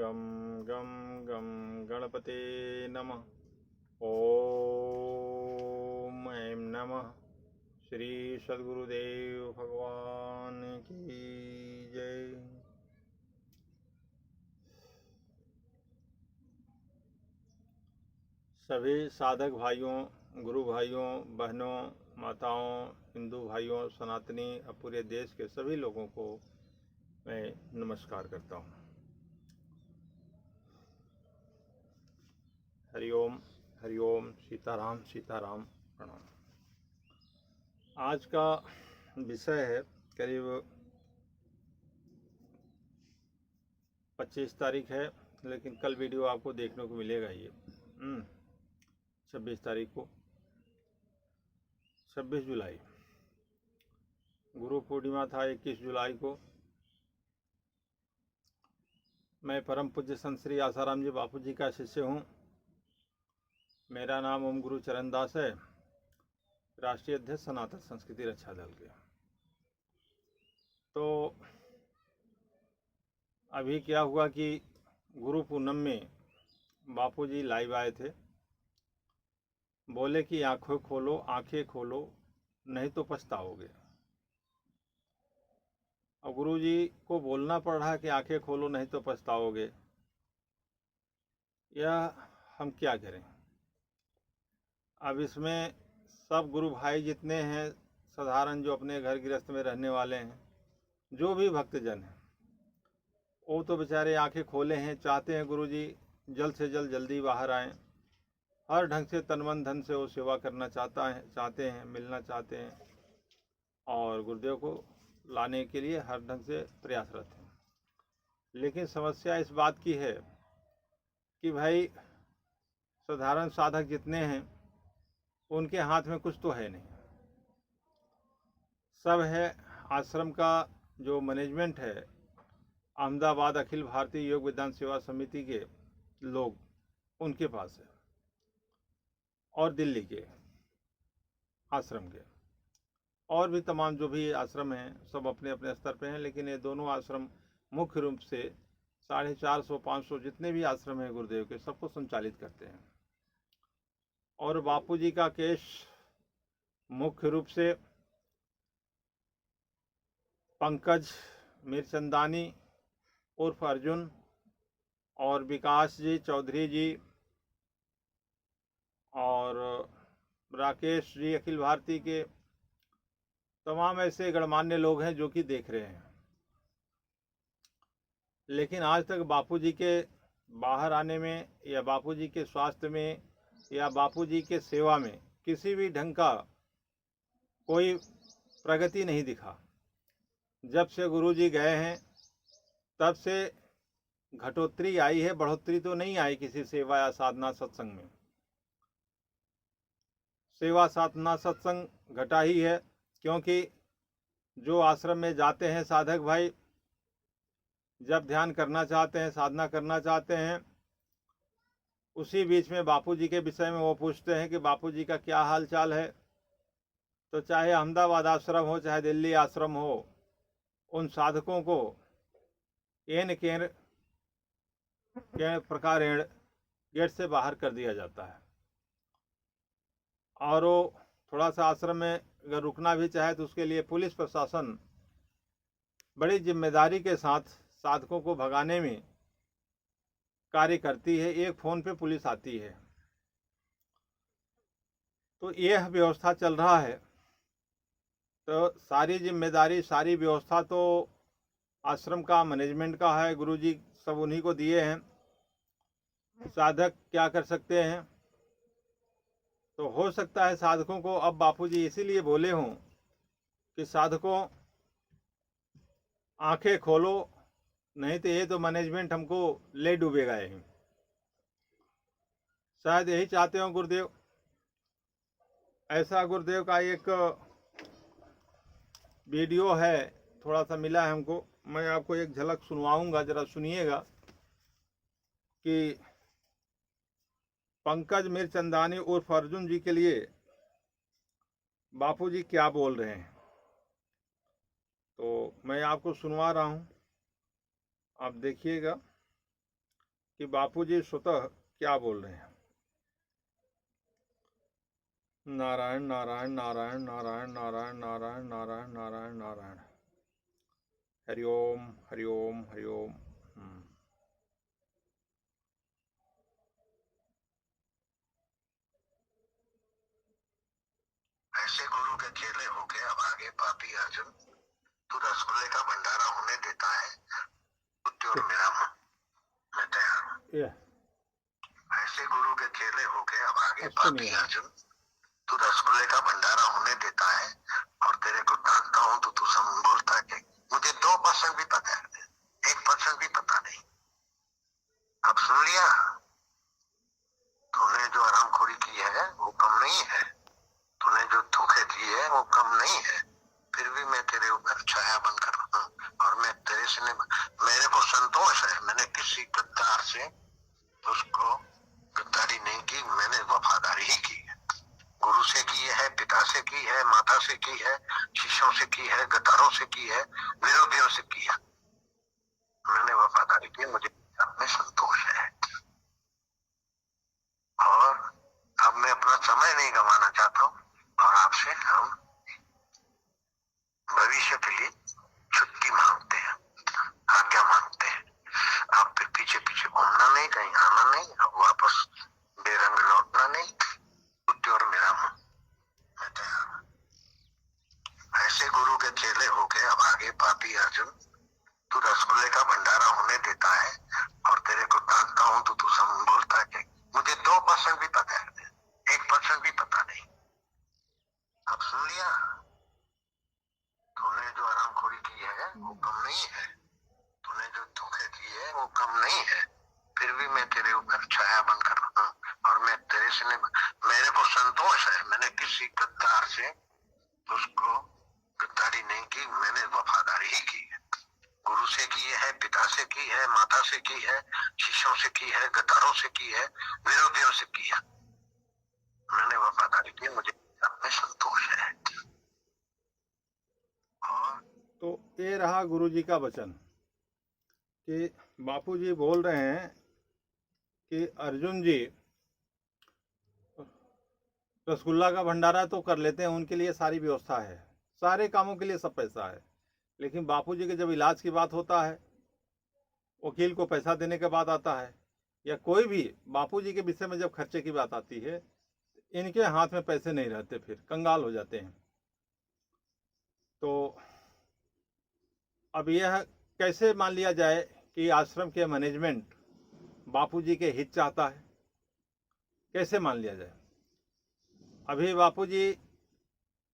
गम गम गम गणपते नमः। ओम ऐं नमः। श्री सद्गुरुदेव भगवान की जय। सभी साधक भाइयों, गुरु भाइयों, बहनों, माताओं, हिंदू भाइयों, सनातनी और पूरे देश के सभी लोगों को मैं नमस्कार करता हूँ। हरिओम हरिओम, सीताराम सीताराम, प्रणाम। आज का विषय है करीब 25 तारीख है, लेकिन कल वीडियो आपको देखने को मिलेगा। ये 26 तारीख को, 26 जुलाई गुरु पूर्णिमा था। 21 जुलाई को मैं परम पूज्य संत श्री आसाराम जी बापू जी का शिष्य हूँ। मेरा नाम ओम गुरु चरण दास है, राष्ट्रीय अध्यक्ष सनातन संस्कृति रक्षा दल के। तो अभी क्या हुआ कि गुरु पूनम में बापू जी लाइव आए थे। बोले कि आंखें खोलो नहीं तो पछताओगे। और गुरु जी को बोलना पड़ रहा है कि आंखें खोलो नहीं तो पछताओगे। यह हम क्या करें। अब इसमें सब गुरु भाई जितने हैं, साधारण जो अपने घर गृहस्थ में रहने वाले हैं, जो भी भक्तजन हैं, वो तो बेचारे आंखें खोले हैं, चाहते हैं गुरु जी जल्द से जल्दी बाहर आएँ। हर ढंग से तन मन धन से वो सेवा करना चाहते हैं, मिलना चाहते हैं और गुरुदेव को लाने के लिए हर ढंग से प्रयासरत हैं। लेकिन समस्या इस बात की है कि भाई साधारण साधक जितने हैं उनके हाथ में कुछ तो है नहीं। सब है आश्रम का जो मैनेजमेंट है, अहमदाबाद अखिल भारतीय योग विद्यान सेवा समिति के लोग उनके पास है, और दिल्ली के आश्रम के, और भी तमाम जो भी आश्रम हैं सब अपने अपने स्तर पे हैं। लेकिन ये दोनों आश्रम मुख्य रूप से 450-500 जितने भी आश्रम हैं गुरुदेव के, सबको संचालित करते हैं। और बापू जी का केस मुख्य रूप से पंकज मीरचंदानी उर्फ अर्जुन और विकास जी चौधरी जी और राकेश जी अखिल भारती के, तमाम ऐसे गणमान्य लोग हैं जो कि देख रहे हैं। लेकिन आज तक बापूजी के बाहर आने में या बापूजी के स्वास्थ्य में या बापूजी के सेवा में किसी भी ढंग का कोई प्रगति नहीं दिखा। जब से गुरुजी गए हैं तब से घटोत्तरी आई है, बढ़ोतरी तो नहीं आई किसी सेवा या साधना सत्संग में। सेवा साधना सत्संग घटा ही है, क्योंकि जो आश्रम में जाते हैं साधक भाई, जब ध्यान करना चाहते हैं, साधना करना चाहते हैं, उसी बीच में बापूजी के विषय में वो पूछते हैं कि बापूजी का क्या हाल चाल है। तो चाहे अहमदाबाद आश्रम हो चाहे दिल्ली आश्रम हो, उन साधकों को एन केन के प्रकारेण गेट से बाहर कर दिया जाता है। और वो थोड़ा सा आश्रम में अगर रुकना भी चाहे तो उसके लिए पुलिस प्रशासन बड़ी जिम्मेदारी के साथ साधकों को भगाने में कार्य करती है। एक फ़ोन पे पुलिस आती है। तो यह व्यवस्था चल रहा है। तो सारी जिम्मेदारी, सारी व्यवस्था तो आश्रम का मैनेजमेंट का है, गुरुजी सब उन्हीं को दिए हैं। साधक क्या कर सकते हैं। तो हो सकता है साधकों को अब बापूजी इसीलिए बोले हों कि साधकों आंखें खोलो नहीं तो ये तो मैनेजमेंट हमको ले डूबेगा। यही शायद यही चाहते हो गुरुदेव। ऐसा गुरुदेव का एक वीडियो है, थोड़ा सा मिला है हमको, मैं आपको एक झलक सुनवाऊंगा, जरा सुनिएगा कि पंकज मीरचंदानी उर्फ अर्जुन जी के लिए बापूजी क्या बोल रहे हैं। तो मैं आपको सुनवा रहा हूं, आप देखिएगा। कि बापूजी स्वतः क्या बोल रहे हैं। नारायण नारायण नारायण नारायण नारायण नारायण नारायण नारायण नारायण। हरिओम हरिओम हरिओम। ऐसे गुरु के चेले होके अब आगे पापी अर्जुन तू रसगुल्ले का भंडारा होने देता है, बुद्धि और मेरा मुंह, मैं तैयार हूँ। ऐसे गुरु के चेले होके अब आगे पापी अर्जुन तू रसगुल्ले का भंडारा होने देता है और तेरे को डांटता हूँ तो तू सब बोलता है मुझे 2% भी पता है, 1% भी पता नहीं। अब सुन लिया, तूने जो आरामखोरी की है वो कम नहीं है, तूने जो धोखे दिए है वो कम नहीं है, फिर भी मैं तेरे ऊपर छाया बनकर हूँ और मैं तेरे से मेरे को संतोष है, मैंने किसी गद्दार से उसको गद्दारी नहीं की, मैंने वफादारी ही की है। गुरु से की है, पिता से की है, माता से की है, शिष्यों से की है, गद्दारों से की है, विरोधियों से की है, मैंने वफादारी की, मुझे अपने संतोष है। और अब मैं अपना समय नहीं गंवाना चाहता हूँ और आपसे हम भविष्य के लिए छुट्टी मांगते हैं, आज्ञा मांगते हैं। आप फिर पीछे पीछे घूमना नहीं, कहीं आना नहीं, अब वापस बेरंग लौटना नहीं, बुद्धि और मेरा मुंह, मैं तैयार हूँ। ऐसे गुरु के चेले होके अब आगे पापी अर्जुन तू रसगुल्ले का भंडारा होने देता है और तेरे को डांटता हूँ तो तू सब बोलता है मुझे 2% भी पता है, 1% भी पता नहीं। अब सुन लिया, तूने जो आरामखोरी की है वो कम नहीं है, तूने जो धोखे दिए है वो कम नहीं है, फिर भी मैं तेरे ऊपर छाया बनकर हूँ और मैं तेरे से मेरे को संतोष है, मैंने किसी गद्दार से उसको गद्दारी नहीं की, मैंने वफादारी ही की है। गुरु से की है, पिता से की है, माता से की है, शिष्यों से की है, गद्दारों से की है, विरोधियों से की है, मैंने वफादारी की, मुझे अपने संतोष है। और तो ये रहा गुरु जी का वचन कि बापू जी बोल रहे हैं कि अर्जुन जी रसगुल्ला का भंडारा तो कर लेते हैं, उनके लिए सारी व्यवस्था है, सारे कामों के लिए सब पैसा है, लेकिन बापू जी के जब इलाज की बात होता है, वकील को पैसा देने के बाद आता है, या कोई भी बापू जी के विषय में जब खर्चे की बात आती है, इनके हाथ में पैसे नहीं रहते, फिर कंगाल हो जाते हैं। तो अब यह कैसे मान लिया जाए कि आश्रम के मैनेजमेंट बापूजी के हित चाहता है, कैसे मान लिया जाए। अभी बापूजी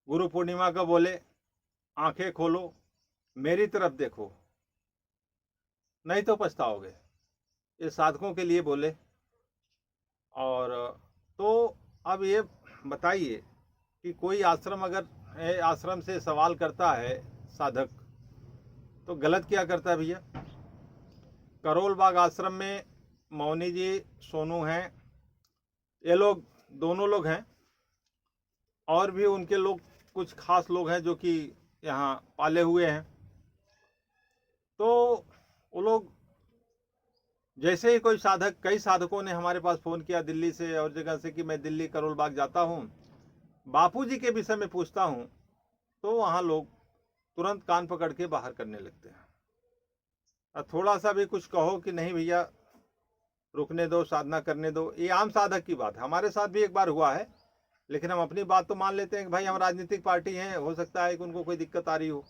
गुरु पूर्णिमा का बोले आंखें खोलो, मेरी तरफ देखो, नहीं तो पछताओगे, ये साधकों के लिए बोले। और तो अब ये बताइए कि कोई आश्रम अगर आश्रम से सवाल करता है साधक, तो गलत क्या करता है भैया। करोल बाग आश्रम में मौनी जी, सोनू हैं, ये लोग दोनों लोग हैं, और भी उनके लोग कुछ खास लोग हैं जो कि यहाँ पाले हुए हैं। तो वो लोग जैसे ही कोई साधक, कई साधकों ने हमारे पास फ़ोन किया दिल्ली से और जगह से कि मैं दिल्ली करोल बाग जाता हूँ, बापूजी के विषय में पूछता हूँ, तो वहाँ लोग तुरंत कान पकड़ के बाहर करने लगते हैं। और थोड़ा सा भी कुछ कहो कि नहीं भैया रुकने दो, साधना करने दो, ये आम साधक की बात है। हमारे साथ भी एक बार हुआ है, लेकिन हम अपनी बात तो मान लेते हैं कि भाई हम राजनीतिक पार्टी हैं, हो सकता है कि उनको कोई दिक्कत आ रही हो,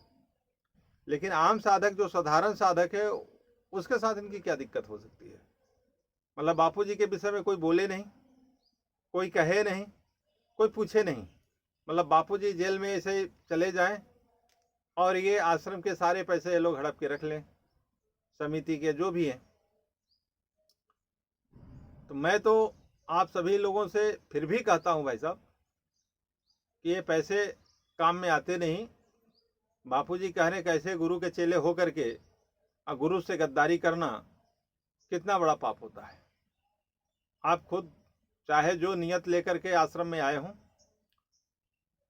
लेकिन आम साधक जो साधारण साधक है उसके साथ इनकी क्या दिक्कत हो सकती है। मतलब बापूजी के विषय में कोई बोले नहीं, कोई कहे नहीं, कोई पूछे नहीं, मतलब बापूजी जेल में ऐसे चले जाएं और ये आश्रम के सारे पैसे ये लोग हड़प के रख लें, समिति के जो भी हैं। तो मैं तो आप सभी लोगों से फिर भी कहता हूं भाई साहब कि ये पैसे काम में आते नहीं। बापूजी कह रहे कैसे गुरु के चेले हो करके और गुरु से गद्दारी करना कितना बड़ा पाप होता है। आप खुद चाहे जो नियत लेकर के आश्रम में आए हों,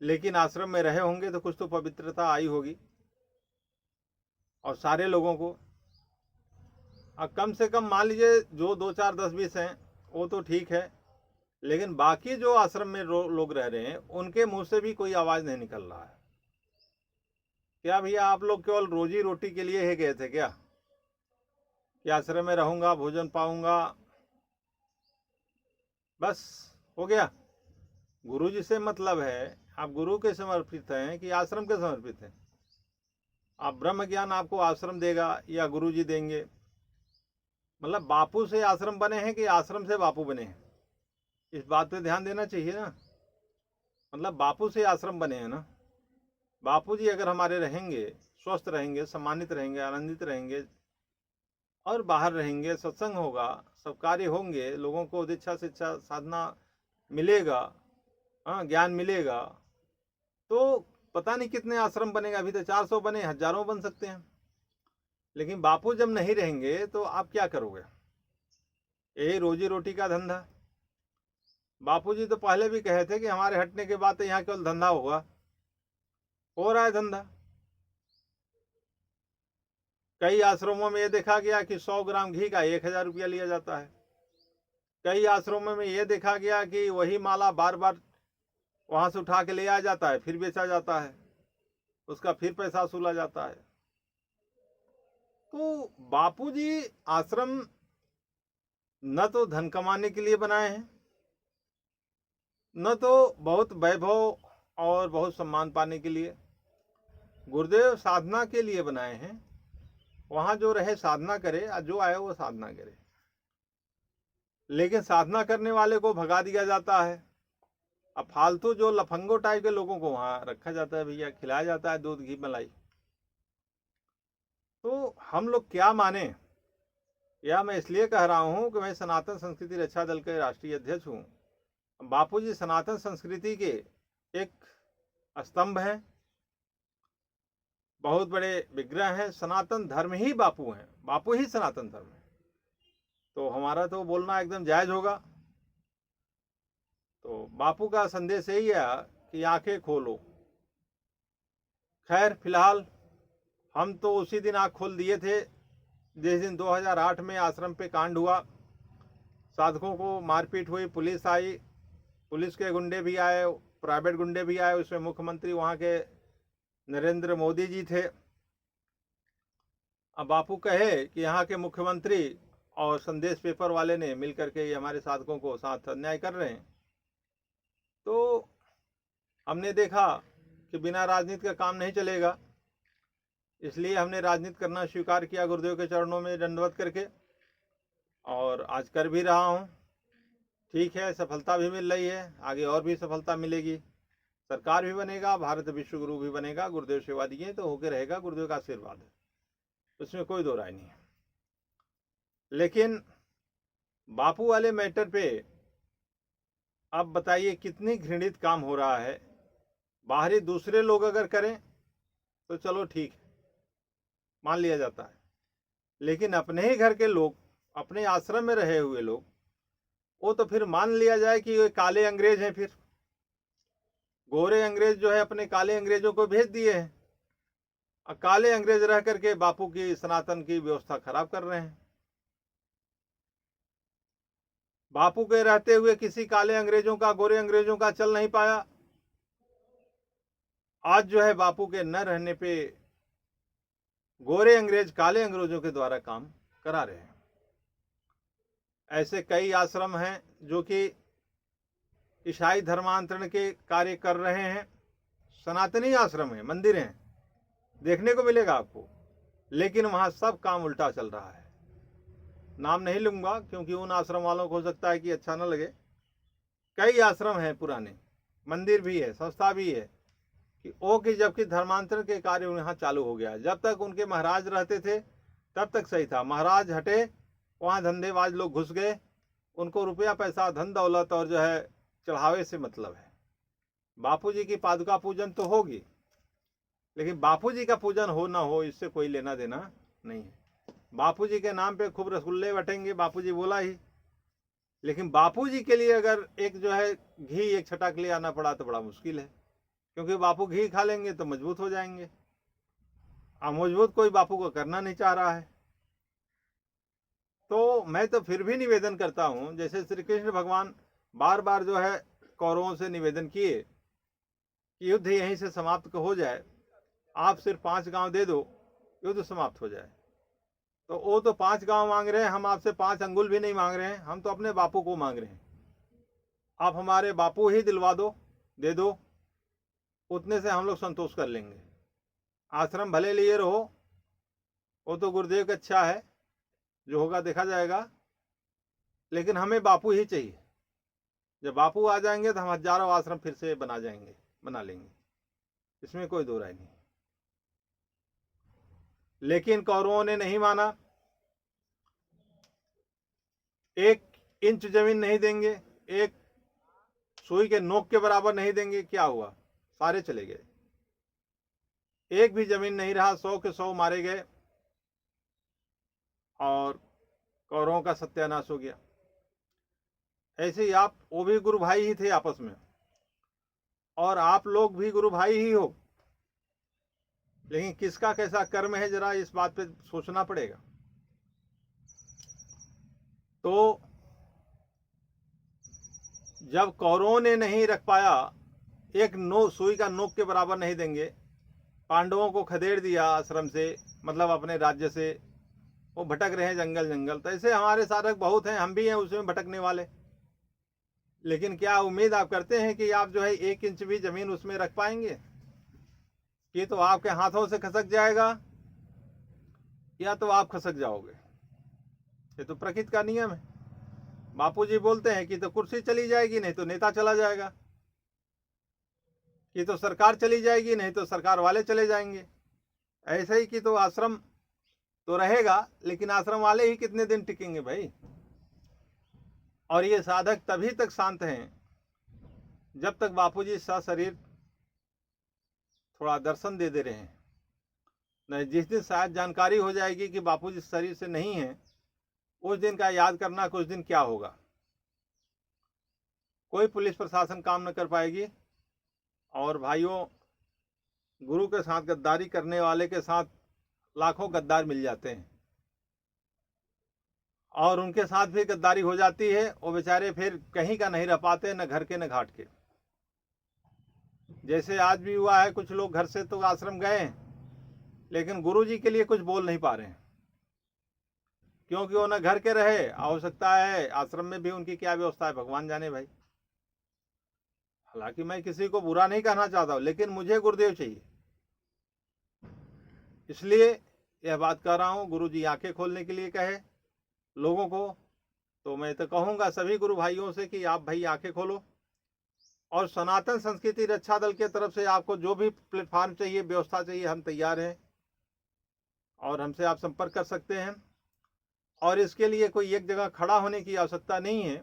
लेकिन आश्रम में रहे होंगे तो कुछ तो पवित्रता आई होगी, और सारे लोगों को अब कम से कम मान लीजिए जो 2 4 10 20 हैं वो तो ठीक है, लेकिन बाकी जो आश्रम में लोग रह रहे हैं उनके मुंह से भी कोई आवाज़ नहीं निकल रहा है। क्या भैया आप लोग केवल रोजी रोटी के लिए ही गए थे क्या, कि आश्रम में रहूँगा, भोजन पाऊँगा, बस हो गया? गुरु जी से मतलब है, आप गुरु के समर्पित हैं कि आश्रम के समर्पित हैं? आप ब्रह्म ज्ञान आपको आश्रम देगा या गुरु जी देंगे? मतलब बापू से आश्रम बने हैं कि आश्रम से बापू बने हैं, इस बात पे ध्यान देना चाहिए ना। मतलब बापू से आश्रम बने हैं ना। बापू जी अगर हमारे रहेंगे, स्वस्थ रहेंगे, सम्मानित रहेंगे, आनंदित रहेंगे और बाहर रहेंगे, सत्संग होगा, सब कार्य होंगे, लोगों को दीक्षा शिक्षा साधना मिलेगा, हाँ ज्ञान मिलेगा, तो पता नहीं कितने आश्रम बनेगा। अभी तो 400 बने, हजारों बन सकते हैं। लेकिन बापू जब नहीं रहेंगे तो आप क्या करोगे? यही रोजी रोटी का धंधा। बापू जी तो पहले भी कहे थे कि हमारे हटने के बाद तो यहाँ केवल धंधा होगा, हो रहा है धंधा। कई आश्रमों में ये देखा गया कि 100 ग्राम घी का 1000 रुपया लिया जाता है। कई आश्रमों में ये देखा गया कि वही माला बार बार वहां से उठा के ले आया जाता है, फिर बेचा जाता है, उसका फिर पैसा वसूला जाता है। तो बापूजी आश्रम न तो धन कमाने के लिए बनाए हैं, न तो बहुत वैभव और बहुत सम्मान पाने के लिए। गुरुदेव साधना के लिए बनाए हैं। वहां जो रहे साधना करे, और जो आए वो साधना करे। लेकिन साधना करने वाले को भगा दिया जाता है। अब फालतू जो लफंगो टाइप के लोगों को वहां रखा जाता है, भैया खिलाया जाता है दूध घी मलाई। तो हम लोग क्या माने? या मैं इसलिए कह रहा हूं कि मैं सनातन संस्कृति रक्षा दल के राष्ट्रीय अध्यक्ष हूं। बापूजी सनातन संस्कृति के एक स्तंभ हैं, बहुत बड़े विग्रह हैं। सनातन धर्म ही बापू हैं, बापू ही सनातन धर्म है। तो हमारा तो बोलना एकदम जायज होगा। तो बापू का संदेश यही है कि आंखें खोलो। खैर फिलहाल हम तो उसी दिन आँख खोल दिए थे जिस दिन 2008 में आश्रम पे कांड हुआ, साधकों को मारपीट हुई, पुलिस आई, पुलिस के गुंडे भी आए, प्राइवेट गुंडे भी आए, उसमें मुख्यमंत्री वहाँ के नरेंद्र मोदी जी थे। अब बापू कहे कि यहाँ के मुख्यमंत्री और संदेश पेपर वाले ने मिलकर के ये हमारे साधकों को साथ अन्याय कर रहे हैं। तो हमने देखा कि बिना राजनीति का काम नहीं चलेगा, इसलिए हमने राजनीति करना स्वीकार किया गुरुदेव के चरणों में दंडवत करके, और आज कर भी रहा हूँ। ठीक है, सफलता भी मिल रही है, आगे और भी सफलता मिलेगी। सरकार भी बनेगा, भारत विश्व गुरु भी बनेगा। गुरुदेव सेवा दिए तो होके रहेगा, गुरुदेव का आशीर्वाद है, उसमें कोई दो राय नहीं है। लेकिन बापू वाले मैटर पे अब बताइए कितनी घृणित काम हो रहा है। बाहरी दूसरे लोग अगर करें तो चलो ठीक है, मान लिया जाता है, लेकिन अपने ही घर के लोग, अपने आश्रम में रहे हुए लोग, वो तो फिर मान लिया जाए कि ये काले अंग्रेज हैं। फिर गोरे अंग्रेज जो है अपने काले अंग्रेजों को भेज दिए हैं, और काले अंग्रेज रह करके बापू की सनातन की व्यवस्था खराब कर रहे हैं। बापू के रहते हुए किसी काले अंग्रेजों का, गोरे अंग्रेजों का चल नहीं पाया। आज जो है बापू के न रहने पे गोरे अंग्रेज काले अंग्रेजों के द्वारा काम करा रहे हैं। ऐसे कई आश्रम हैं जो कि ईसाई धर्मांतरण के कार्य कर रहे हैं। सनातनी आश्रम है, मंदिर हैं, देखने को मिलेगा आपको, लेकिन वहां सब काम उल्टा चल रहा है। नाम नहीं लूंगा क्योंकि उन आश्रम वालों को हो सकता है कि अच्छा न लगे। कई आश्रम हैं पुराने, मंदिर भी है, संस्था भी है, कि ओ कि जबकि धर्मांतरण के कार्य यहाँ चालू हो गया। जब तक उनके महाराज रहते थे तब तक सही था, महाराज हटे वहाँ धंधेबाज लोग घुस गए, उनको रुपया पैसा धन दौलत और जो है चढ़ावे से मतलब है। बापूजी की पादुका पूजन तो होगी, लेकिन बापूजी का पूजन हो ना हो इससे कोई लेना देना नहीं है। बापूजी के नाम पे खूब रसगुल्ले बटेंगे, बापूजी बोला ही, लेकिन बापूजी के लिए अगर एक जो है घी एक छटाक ले आना पड़ा तो बड़ा मुश्किल है, क्योंकि बापू घी खा लेंगे तो मजबूत हो जाएंगे। अब मजबूत कोई बापू को करना नहीं चाह रहा है। तो मैं तो फिर भी निवेदन करता हूँ, जैसे श्री कृष्ण भगवान बार बार जो है कौरवों से निवेदन किए कि युद्ध यहीं से समाप्त हो जाए, आप सिर्फ 5 गांव दे दो, युद्ध समाप्त हो जाए। तो वो तो 5 गांव मांग रहे हैं, हम आपसे 5 अंगुल भी नहीं मांग रहे हैं, हम तो अपने बापू को मांग रहे हैं। आप हमारे बापू ही दिलवा दो, दे दो, उतने से हम लोग संतोष कर लेंगे। आश्रम भले लिए रहो, वो तो गुरुदेव की इच्छा है, जो होगा देखा जाएगा, लेकिन हमें बापू ही चाहिए। जब बापू आ जाएंगे तो हम हजारों आश्रम फिर से बना लेंगे, इसमें कोई दो राय नहीं। लेकिन कौरवों ने नहीं माना, 1 इंच जमीन नहीं देंगे, 1 सुई के नोक के बराबर नहीं देंगे। क्या हुआ? सारे चले गए, एक भी जमीन नहीं रहा, 100 के 100 मारे गए और कौरवों का सत्यानाश हो गया। ऐसे ही वो भी गुरु भाई ही थे आपस में, और आप लोग भी गुरु भाई ही हो, लेकिन किसका कैसा कर्म है जरा इस बात पे सोचना पड़ेगा। तो जब कौरवों ने नहीं रख पाया, 1 सुई का नोक के बराबर नहीं देंगे, पांडवों को खदेड़ दिया आश्रम से, मतलब अपने राज्य से, वो भटक रहे हैं जंगल जंगल। तो ऐसे हमारे साधक बहुत हैं, हम भी हैं उसमें भटकने वाले। लेकिन क्या उम्मीद आप करते हैं कि आप जो है 1 इंच भी जमीन उसमें रख पाएंगे? कि तो आपके हाथों से खसक जाएगा, या तो आप खसक जाओगे। ये तो प्रकृति का नियम है। बापूजी बोलते हैं कि तो कुर्सी चली जाएगी, नहीं तो नेता चला जाएगा, कि तो सरकार चली जाएगी, नहीं तो सरकार वाले चले जाएंगे। ऐसे ही कि तो आश्रम तो रहेगा, लेकिन आश्रम वाले ही कितने दिन टिकेंगे भाई। और ये साधक तभी तक शांत हैं जब तक बापूजी सशरीर थोड़ा दर्शन दे रहे हैं। नहीं, जिस दिन शायद जानकारी हो जाएगी कि बापूजी शरीर से नहीं है, उस दिन का याद करना कुछ दिन क्या होगा। कोई पुलिस प्रशासन काम न कर पाएगी। और भाइयों, गुरु के साथ गद्दारी करने वाले के साथ लाखों गद्दार मिल जाते हैं, और उनके साथ भी गद्दारी हो जाती है। वो बेचारे फिर कहीं का नहीं रह पाते, न घर के न घाट के। जैसे आज भी हुआ है, कुछ लोग घर से तो आश्रम गए हैं, लेकिन गुरु जी के लिए कुछ बोल नहीं पा रहे हैं, क्योंकि वो न घर के रहे। हो सकता है आश्रम में भी उनकी क्या व्यवस्था है, भगवान जाने भाई। हालांकि मैं किसी को बुरा नहीं कहना चाहता हूं, लेकिन मुझे गुरुदेव चाहिए, इसलिए यह बात कर रहा हूं। गुरु जी आंखें खोलने के लिए कहे लोगों को, तो मैं तो कहूंगा सभी गुरु भाइयों से कि आप भाई आंखें खोलो। और सनातन संस्कृति रक्षा दल के तरफ से आपको जो भी प्लेटफॉर्म चाहिए, व्यवस्था चाहिए, हम तैयार हैं, और हमसे आप संपर्क कर सकते हैं। और इसके लिए कोई एक जगह खड़ा होने की आवश्यकता नहीं है,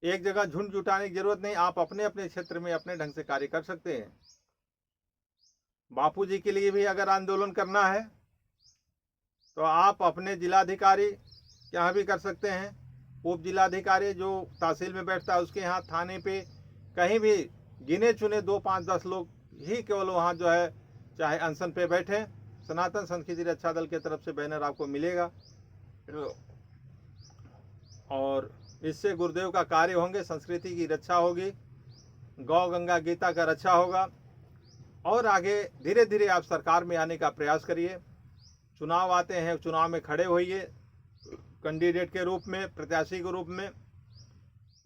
एक जगह झुंड जुटाने की जरूरत नहीं। आप अपने अपने क्षेत्र में अपने ढंग से कार्य कर सकते हैं। बापूजी के लिए भी अगर आंदोलन करना है तो आप अपने जिलाधिकारी के यहाँ भी कर सकते हैं, उप जिलाधिकारी जो तहसील में बैठता है उसके यहाँ, थाने पे, कहीं भी गिने चुने 2, 5, 10 लोग ही केवल वहाँ जो है चाहे अनशन पे बैठे। सनातन संस्कृति रक्षा दल की तरफ से बैनर आपको मिलेगा, और इससे गुरुदेव का कार्य होंगे, संस्कृति की रक्षा होगी, गौ गंगा गीता का रक्षा होगा। और आगे धीरे धीरे आप सरकार में आने का प्रयास करिए। चुनाव आते हैं, चुनाव में खड़े होइए, कैंडिडेट के रूप में, प्रत्याशी के रूप में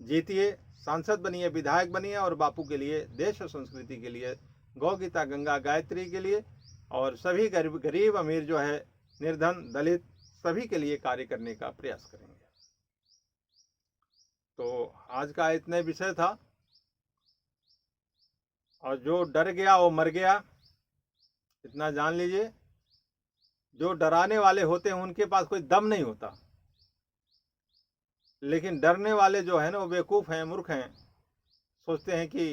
जीतिए, सांसद बनिए, विधायक बनिए, और बापू के लिए, देश और संस्कृति के लिए, गौ गीता गंगा गायत्री के लिए, और सभी गरीब अमीर जो है, निर्धन दलित, सभी के लिए कार्य करने का प्रयास करेंगे। तो आज का इतने विषय था, और जो डर गया वो मर गया, इतना जान लीजिए। जो डराने वाले होते हैं उनके पास कोई दम नहीं होता, लेकिन डरने वाले जो है ना, वो बेवकूफ़ हैं, मूर्ख हैं, सोचते हैं कि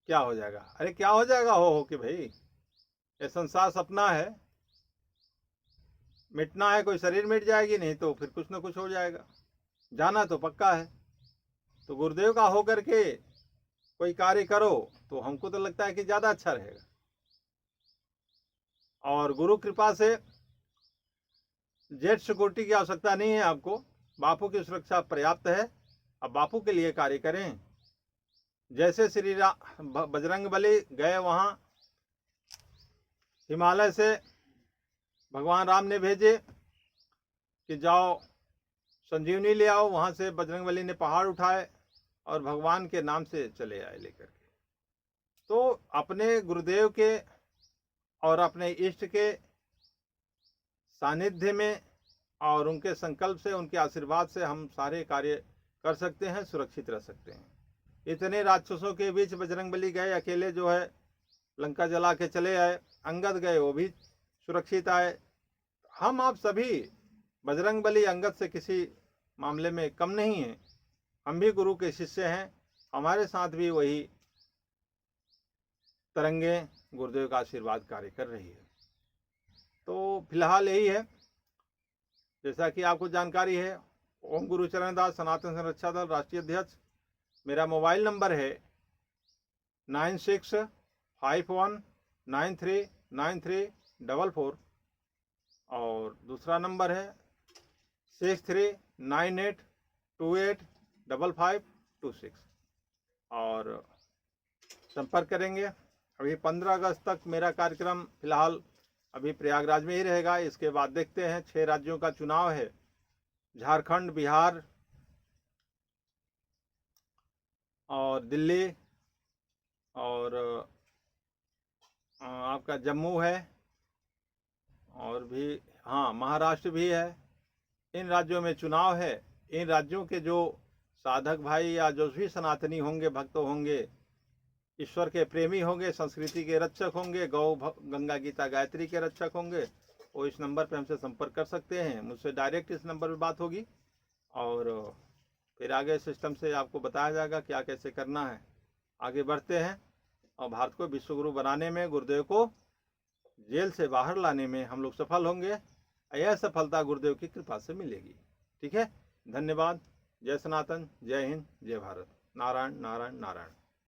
क्या हो जाएगा। अरे क्या हो जाएगा हो कि भाई, ये संसार सपना है, मिटना है, कोई शरीर मिट जाएगी, नहीं तो फिर कुछ ना कुछ हो जाएगा, जाना तो पक्का है। तो गुरुदेव का होकर के कोई कार्य करो तो हमको तो लगता है कि ज़्यादा अच्छा रहेगा। और गुरु कृपा से जेट सिक्योरिटी की आवश्यकता नहीं है आपको, बापू की सुरक्षा पर्याप्त है। अब बापू के लिए कार्य करें। जैसे श्री बजरंग बली गए वहाँ, हिमालय से भगवान राम ने भेजे कि जाओ संजीवनी ले आओ, वहाँ से बजरंग बली ने पहाड़ उठाए और भगवान के नाम से चले आए लेकर के। तो अपने गुरुदेव के और अपने इष्ट के सानिध्य में और उनके संकल्प से, उनके आशीर्वाद से हम सारे कार्य कर सकते हैं, सुरक्षित रह सकते हैं। इतने राक्षसों के बीच बजरंगबली गए अकेले, जो है लंका जला के चले आए। अंगद गए, वो भी सुरक्षित आए। हम आप सभी बजरंगबली अंगद से किसी मामले में कम नहीं हैं। हम भी गुरु के शिष्य हैं, हमारे साथ भी वही तरंगे गुरुदेव का आशीर्वाद कार्य कर रही है। तो फिलहाल यही है, जैसा कि आपको जानकारी है। ओम गुरु चरण दास सनातन संरक्षा दल राष्ट्रीय अध्यक्ष। मेरा मोबाइल नंबर है 9651939344 और दूसरा नंबर है 6398285526 और संपर्क करेंगे। अभी 15 अगस्त तक मेरा कार्यक्रम फिलहाल अभी प्रयागराज में ही रहेगा। इसके बाद देखते हैं, 6 राज्यों का चुनाव है, झारखंड, बिहार और दिल्ली और आपका जम्मू है और भी, हाँ, महाराष्ट्र भी है। इन राज्यों में चुनाव है। इन राज्यों के जो साधक भाई या जो भी सनातनी होंगे, भक्त होंगे, ईश्वर के प्रेमी होंगे, संस्कृति के रक्षक होंगे, गौ गंगा गीता गायत्री के रक्षक होंगे, वो इस नंबर पर हमसे संपर्क कर सकते हैं। मुझसे डायरेक्ट इस नंबर पर बात होगी और फिर आगे सिस्टम से आपको बताया जाएगा क्या कैसे करना है। आगे बढ़ते हैं और भारत को विश्वगुरु बनाने में, गुरुदेव को जेल से बाहर लाने में हम लोग सफल होंगे। यह सफलता गुरुदेव की कृपा से मिलेगी। ठीक है, धन्यवाद। जय सनातन, जय हिंद, जय भारत। नारायण नारायण नारायण।